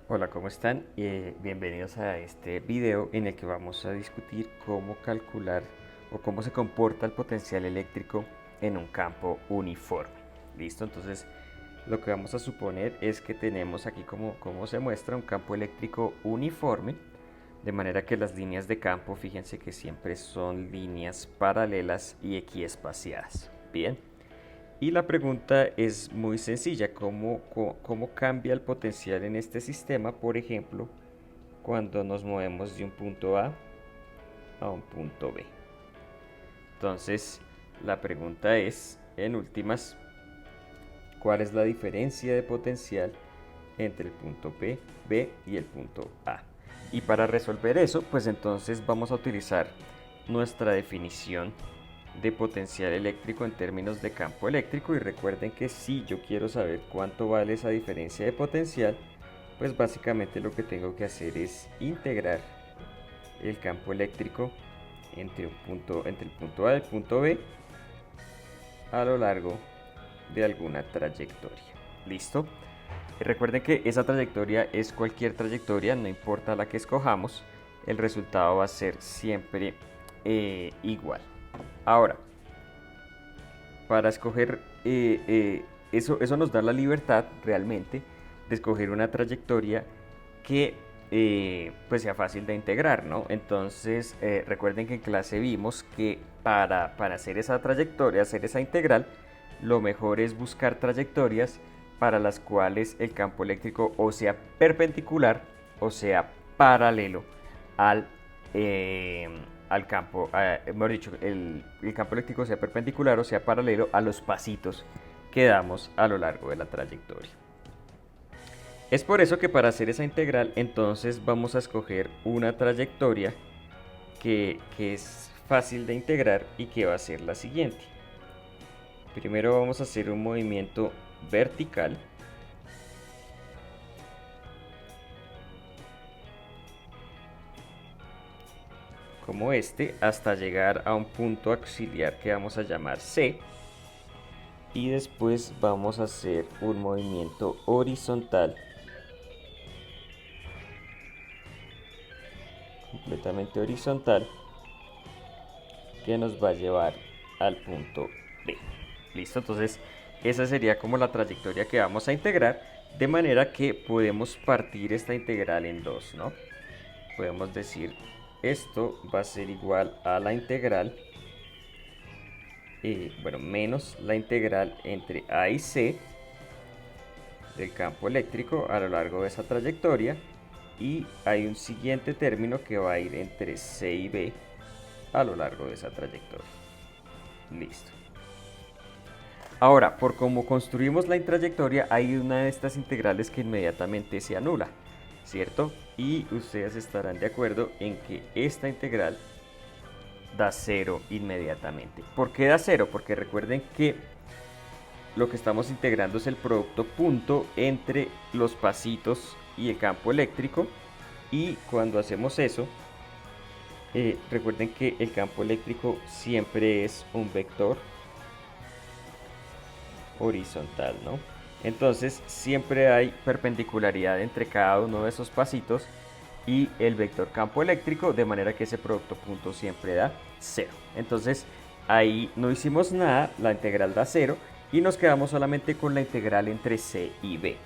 Hola, ¿cómo están? Bienvenidos a este video en el que vamos a discutir cómo calcular o cómo se comporta el potencial eléctrico en un campo uniforme. ¿Listo? Entonces, lo que vamos a suponer es que tenemos aquí como se muestra un campo eléctrico uniforme, de manera que las líneas de campo, fíjense que siempre son líneas paralelas y equiespaciadas. Bien. Y la pregunta es muy sencilla, ¿cómo cambia el potencial en este sistema, por ejemplo, cuando nos movemos de un punto a un punto B? Entonces, la pregunta es, en últimas, ¿cuál es la diferencia de potencial entre el punto B y el punto A? Y para resolver eso, pues entonces vamos a utilizar nuestra definición de potencial eléctrico en términos de campo eléctrico. Y recuerden que si yo quiero saber cuánto vale esa diferencia de potencial, pues básicamente lo que tengo que hacer es integrar el campo eléctrico entre el punto A y el punto B a lo largo de alguna trayectoria. ¿Listo? Recuerden que esa trayectoria es cualquier trayectoria, no importa la que escojamos, el resultado va a ser siempre igual. Ahora, para escoger, eso nos da la libertad realmente de escoger una trayectoria que pues sea fácil de integrar, ¿no? Entonces, recuerden que en clase vimos que para hacer esa trayectoria, hacer esa integral, lo mejor es buscar trayectorias para las cuales el campo eléctrico o sea perpendicular o sea paralelo al, eh, al campo, mejor dicho, el campo eléctrico sea perpendicular o sea paralelo a los pasitos que damos a lo largo de la trayectoria. Es por eso que para hacer esa integral entonces vamos a escoger una trayectoria que es fácil de integrar y que va a ser la siguiente. Primero vamos a hacer un movimiento vertical como este hasta llegar a un punto auxiliar que vamos a llamar C, y después vamos a hacer un movimiento horizontal completamente horizontal que nos va a llevar al punto B. ¿Listo? Entonces esa sería como la trayectoria que vamos a integrar, de manera que podemos partir esta integral en dos, ¿no? Podemos decir, esto va a ser igual a la integral, bueno, menos la integral entre A y C del campo eléctrico a lo largo de esa trayectoria, y hay un siguiente término que va a ir entre C y B a lo largo de esa trayectoria. Listo. Ahora, por cómo construimos la trayectoria, hay una de estas integrales que inmediatamente se anula, ¿cierto? Y ustedes estarán de acuerdo en que esta integral da cero inmediatamente. ¿Por qué da cero? Porque recuerden que lo que estamos integrando es el producto punto entre los pasitos y el campo eléctrico, y cuando hacemos eso, recuerden que el campo eléctrico siempre es un vector horizontal, ¿no? Entonces siempre hay perpendicularidad entre cada uno de esos pasitos y el vector campo eléctrico, de manera que ese producto punto siempre da cero. Entonces ahí no hicimos nada, la integral da cero y nos quedamos solamente con la integral entre C y B.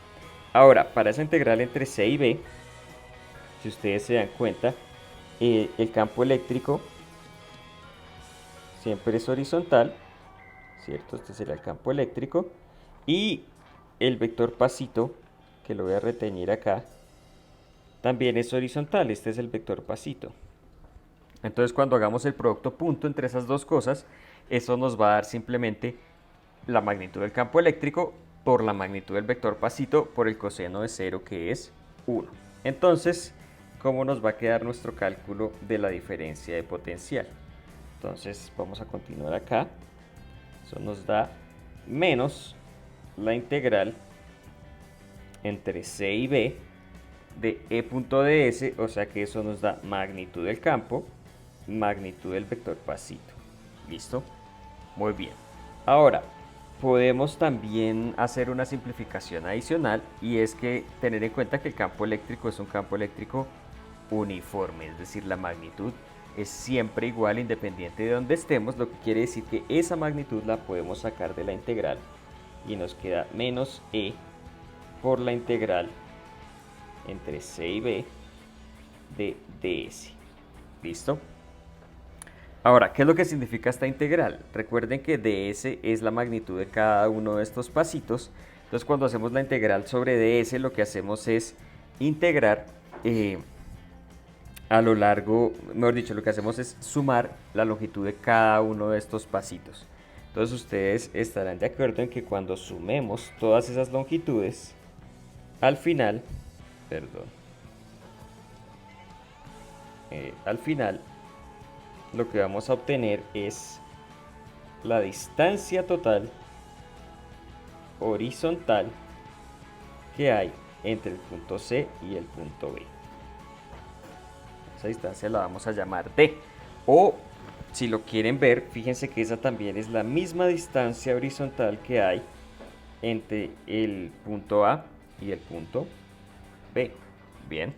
Ahora, para esa integral entre C y B, si ustedes se dan cuenta, el campo eléctrico siempre es horizontal, ¿cierto? Este sería el campo eléctrico. Y el vector pasito, que lo voy a retener acá, también es horizontal. Este es el vector pasito. Entonces, cuando hagamos el producto punto entre esas dos cosas, eso nos va a dar simplemente la magnitud del campo eléctrico por la magnitud del vector pasito por el coseno de 0, que es 1. Entonces, ¿cómo nos va a quedar nuestro cálculo de la diferencia de potencial? Entonces, vamos a continuar acá. Eso nos da menos la integral entre C y B de E.ds, o sea que eso nos da magnitud del campo, magnitud del vector pasito. ¿Listo? Muy bien. Ahora, podemos también hacer una simplificación adicional, y es que tener en cuenta que el campo eléctrico es un campo eléctrico uniforme, es decir, la magnitud es siempre igual independiente de donde estemos, lo que quiere decir que esa magnitud la podemos sacar de la integral y nos queda menos E por la integral entre C y B de ds. ¿Listo? Ahora, ¿qué es lo que significa esta integral? Recuerden que ds es la magnitud de cada uno de estos pasitos. Entonces, cuando hacemos la integral sobre ds, lo que hacemos es integrar a lo largo, mejor dicho, lo que hacemos es sumar la longitud de cada uno de estos pasitos. Entonces, ustedes estarán de acuerdo en que cuando sumemos todas esas longitudes, al final, lo que vamos a obtener es la distancia total horizontal que hay entre el punto C y el punto B. Esa distancia la vamos a llamar D. O, si lo quieren ver, fíjense que esa también es la misma distancia horizontal que hay entre el punto A y el punto B. Bien,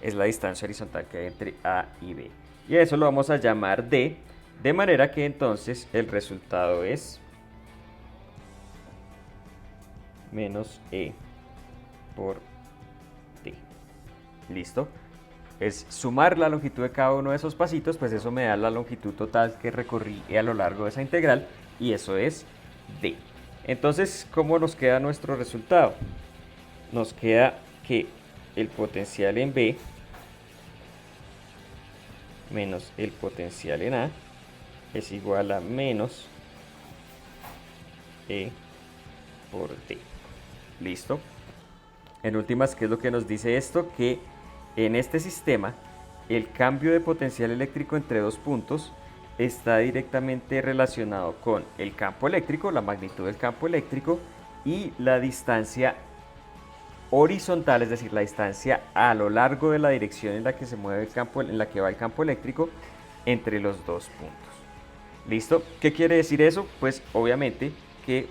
es la distancia horizontal que hay entre A y B. Y a eso lo vamos a llamar D, de manera que entonces el resultado es menos E por D. ¿Listo? Es sumar la longitud de cada uno de esos pasitos, pues eso me da la longitud total que recorrí a lo largo de esa integral, y eso es D. Entonces, ¿cómo nos queda nuestro resultado? Nos queda que el potencial en B menos el potencial en A es igual a menos E por D. ¿Listo? En últimas, ¿qué es lo que nos dice esto? Que en este sistema el cambio de potencial eléctrico entre dos puntos está directamente relacionado con el campo eléctrico, la magnitud del campo eléctrico, y la distancia horizontal, es decir, la distancia a lo largo de la dirección en la que se mueve el campo, en la que va el campo eléctrico entre los dos puntos. ¿Listo? ¿Qué quiere decir eso? Pues obviamente que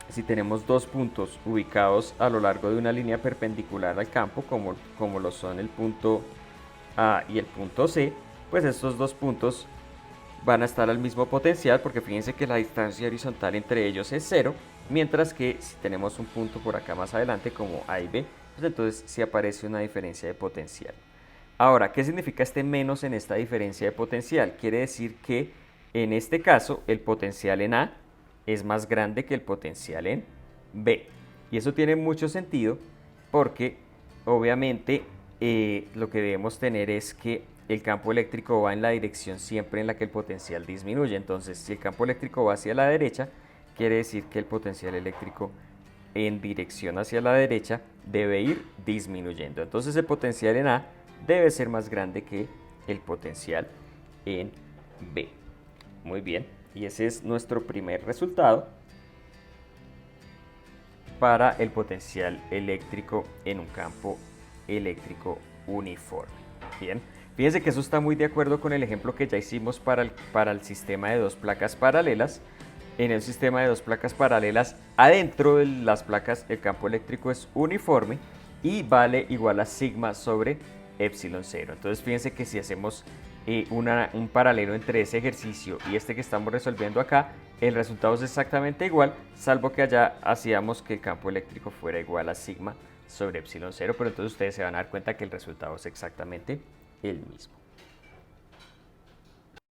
si tenemos dos puntos ubicados a lo largo de una línea perpendicular al campo, como lo son el punto A y el punto C, pues estos dos puntos van a estar al mismo potencial, porque fíjense que la distancia horizontal entre ellos es 0, mientras que si tenemos un punto por acá más adelante como A y B, pues entonces sí aparece una diferencia de potencial. Ahora, ¿qué significa este menos en esta diferencia de potencial? Quiere decir que en este caso el potencial en A es más grande que el potencial en B. Y eso tiene mucho sentido porque obviamente lo que debemos tener es que el campo eléctrico va en la dirección siempre en la que el potencial disminuye. Entonces, si el campo eléctrico va hacia la derecha, quiere decir que el potencial eléctrico en dirección hacia la derecha debe ir disminuyendo. Entonces, el potencial en A debe ser más grande que el potencial en B. Muy bien, y ese es nuestro primer resultado para el potencial eléctrico en un campo eléctrico uniforme. Bien, fíjense que eso está muy de acuerdo con el ejemplo que ya hicimos para el sistema de dos placas paralelas. En el sistema de dos placas paralelas, adentro de las placas el campo eléctrico es uniforme y vale igual a sigma sobre epsilon 0. Entonces fíjense que si hacemos un paralelo entre ese ejercicio y este que estamos resolviendo acá, el resultado es exactamente igual, salvo que allá hacíamos que el campo eléctrico fuera igual a sigma sobre epsilon 0, pero entonces ustedes se van a dar cuenta que el resultado es exactamente el mismo.